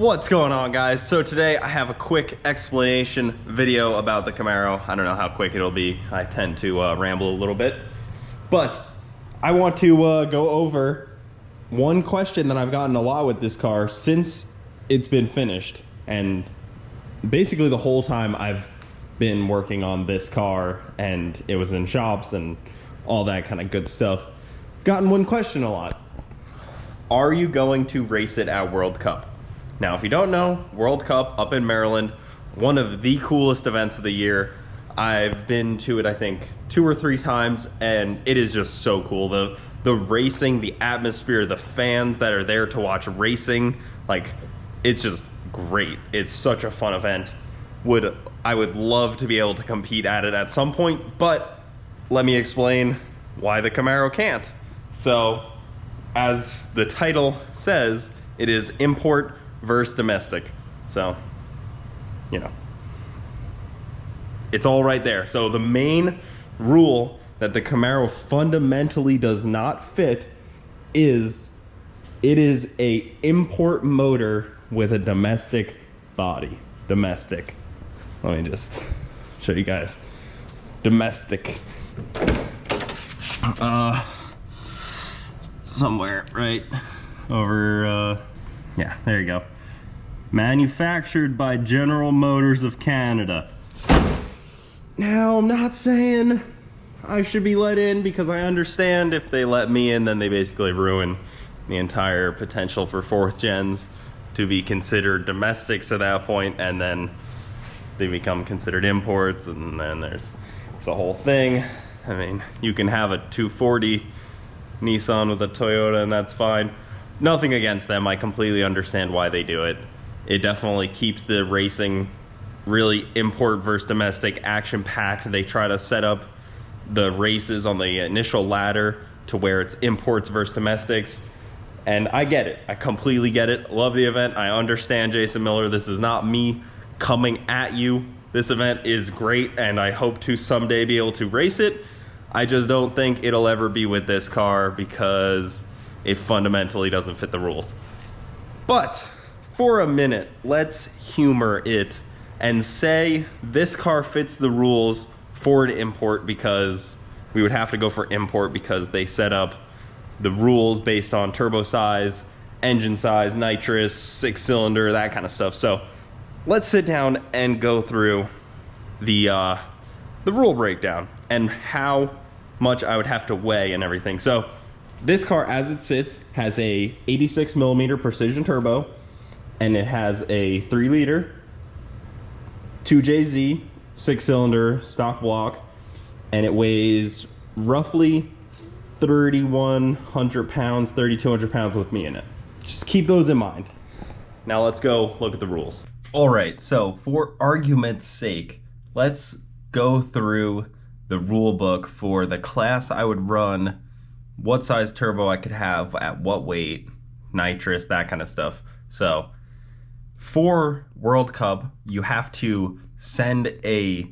What's going on, guys? So today I have a quick explanation video about the Camaro. I don't know how quick it'll be. I tend to ramble a little bit, but I want to go over one question that I've gotten a lot with this car since it's been finished, and basically the whole time I've been working on this car and it was in shops and all that kind of good stuff. Gotten one question a lot. Are you going to race it at World Cup? Now, if you don't know, World Cup up in Maryland, one of the coolest events of the year. I've been to it, I think, 2 or 3 times, and it is just so cool. The racing, the atmosphere, the fans that are there to watch racing, like, it's just great. It's such a fun event. I would love to be able to compete at it at some point, but let me explain why the Camaro can't. So, as the title says, it is import versus domestic. So, you know, it's all right there. So the main rule that the Camaro fundamentally does not fit is it is a import motor with a domestic body. Domestic. Let me just show you guys. Domestic. Somewhere right over, yeah, there you go. Manufactured by General Motors of Canada. Now, I'm not saying I should be let in, because I understand if they let me in, then they basically ruin the entire potential for 4th gens to be considered domestics at that point, and then they become considered imports, and then there's a whole thing. I mean, you can have a 240 Nissan with a Toyota and that's fine. Nothing against them. I completely understand why they do it. It definitely keeps the racing really import versus domestic, action-packed. They try to set up the races on the initial ladder to where it's imports versus domestics. And I get it. I completely get it. Love the event. I understand, Jason Miller. This is not me coming at you. This event is great, and I hope to someday be able to race it. I just don't think it'll ever be with this car because it fundamentally doesn't fit the rules. But for a minute, let's humor it and say this car fits the rules for an import, because we would have to go for import because they set up the rules based on turbo size, engine size, nitrous, 6-cylinder, that kind of stuff. So let's sit down and go through the rule breakdown and how much I would have to weigh and everything. So this car, as it sits, has a 86mm precision turbo, and it has a 3-liter 2JZ 6-cylinder stock block, and it weighs roughly 3,100 pounds, 3,200 pounds with me in it. Just keep those in mind. Now let's go look at the rules. All right, so for argument's sake, let's go through the rule book for the class I would run, what size turbo I could have, at what weight, nitrous, that kind of stuff. So for World Cup, you have to send a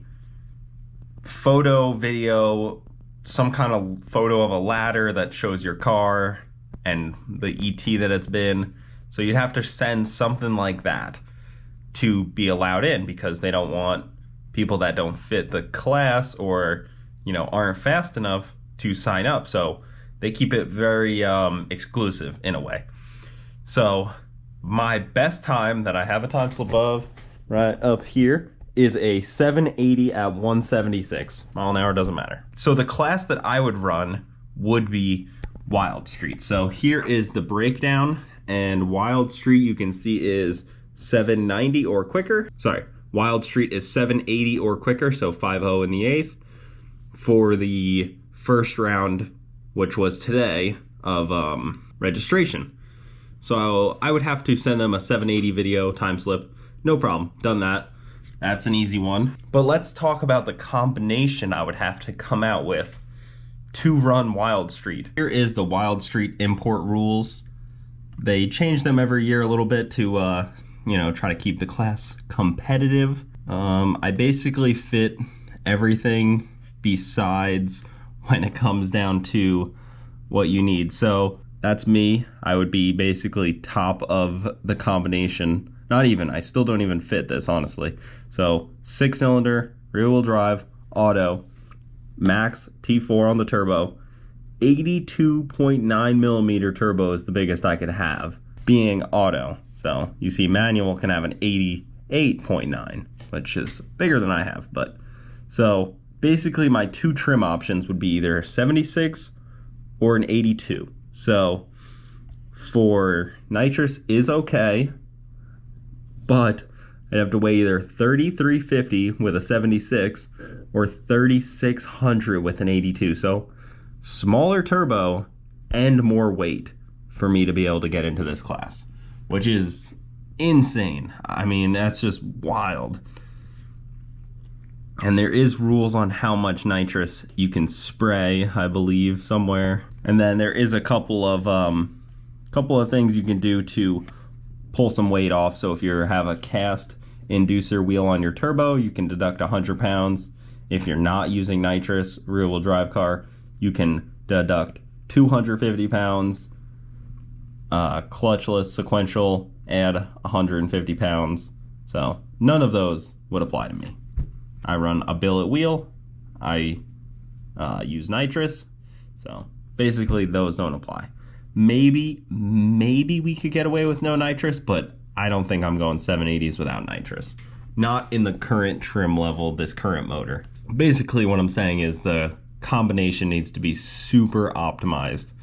photo, video, some kind of photo of a ladder that shows your car and the ET that it's been. So you'd have to send something like that to be allowed in, because they don't want people that don't fit the class or, you know, aren't fast enough to sign up. So they keep it very exclusive in a way. So my best time that I have a time slip of right up here is a 780 at 176 mile an hour, doesn't matter. So the class that I would run would be Wild Street. So here is the breakdown, and Wild Street you can see is 790 or quicker. Sorry, Wild Street is 780 or quicker, so 5.0 in the 8th for the first round, which was today, of registration. So I would have to send them a 780 video time slip. No problem, done that. That's an easy one. But let's talk about the combination I would have to come out with to run Wild Street. Here is the Wild Street import rules. They change them every year a little bit to you know, try to keep the class competitive. I basically fit everything besides when it comes down to what you need. So that's me. I would be basically top of the combination. Not even. I still don't even fit this, honestly. So 6-cylinder, rear-wheel drive, auto, max T4 on the turbo. 82.9 millimeter turbo is the biggest I could have, being auto. So you see manual can have an 88.9, which is bigger than I have. But so basically my two trim options would be either 76 or an 82. So for nitrous is okay, but I'd have to weigh either 3,350 with a 76 or 3,600 with an 82. So smaller turbo and more weight for me to be able to get into this class, which is insane. I mean, that's just wild. And there is rules on how much nitrous you can spray, I believe, somewhere. And then there is a couple of things you can do to pull some weight off. So if you have a cast inducer wheel on your turbo, you can deduct 100 pounds. If you're not using nitrous rear-wheel drive car, you can deduct 250 pounds. Clutchless sequential, add 150 pounds. So none of those would apply to me. I run a billet wheel. I use nitrous. So basically those don't apply. Maybe we could get away with no nitrous, but I don't think I'm going 780s without nitrous. Not in the current trim level, this current motor. Basically what I'm saying is the combination needs to be super optimized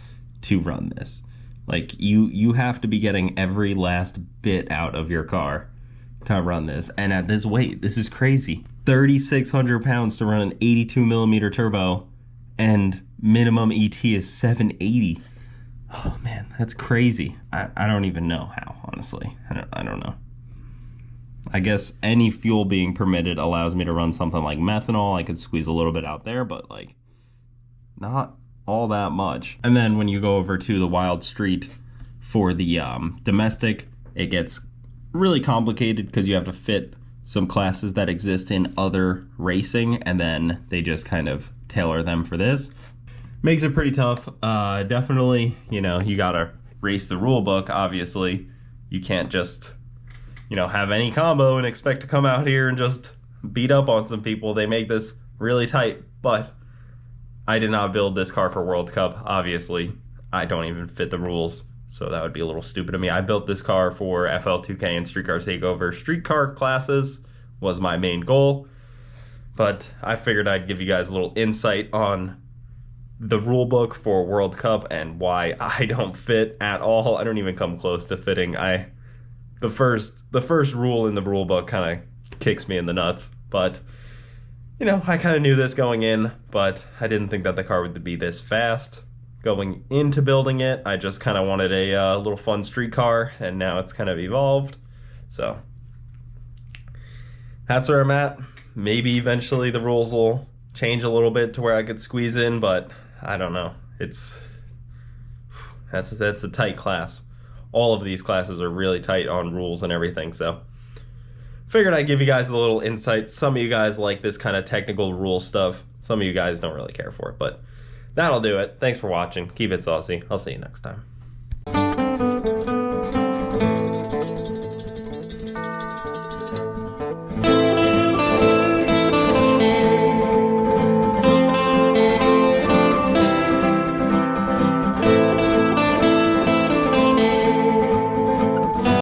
to run this. Like you have to be getting every last bit out of your car to run this. And at this weight, this is crazy. 3,600 pounds to run an 82 millimeter turbo, and minimum ET is 780. Oh man, that's crazy. I don't even know how, honestly. I don't know. I guess any fuel being permitted allows me to run something like methanol. I could squeeze a little bit out there, but like not all that much. And then when you go over to the Wild Street for the domestic, it gets really complicated because you have to fit some classes that exist in other racing, and then they just kind of tailor them for this. Makes it pretty tough. Definitely, you know, you gotta race the rule book, obviously. You can't just, you know, have any combo and expect to come out here and just beat up on some people. They make this really tight, but I did not build this car for World Cup, obviously. I don't even fit the rules, so that would be a little stupid of me. I built this car for FL2K and Street Car Takeover. Street car classes was my main goal, but I figured I'd give you guys a little insight on the rule book for World Cup and why I don't fit at all. I don't even come close to fitting. The first rule in the rule book kind of kicks me in the nuts, but you know, I kind of knew this going in, but I didn't think that the car would be this fast. Going into building it, I just kind of wanted a little fun street car, and now it's kind of evolved. So that's where I'm at. Maybe eventually the rules will change a little bit to where I could squeeze in, but I don't know. That's a tight class. All of these classes are really tight on rules and everything, so figured I'd give you guys a little insight. Some of you guys like this kind of technical rule stuff. Some of you guys don't really care for it, but that'll do it. Thanks for watching. Keep it saucy. I'll see you next time.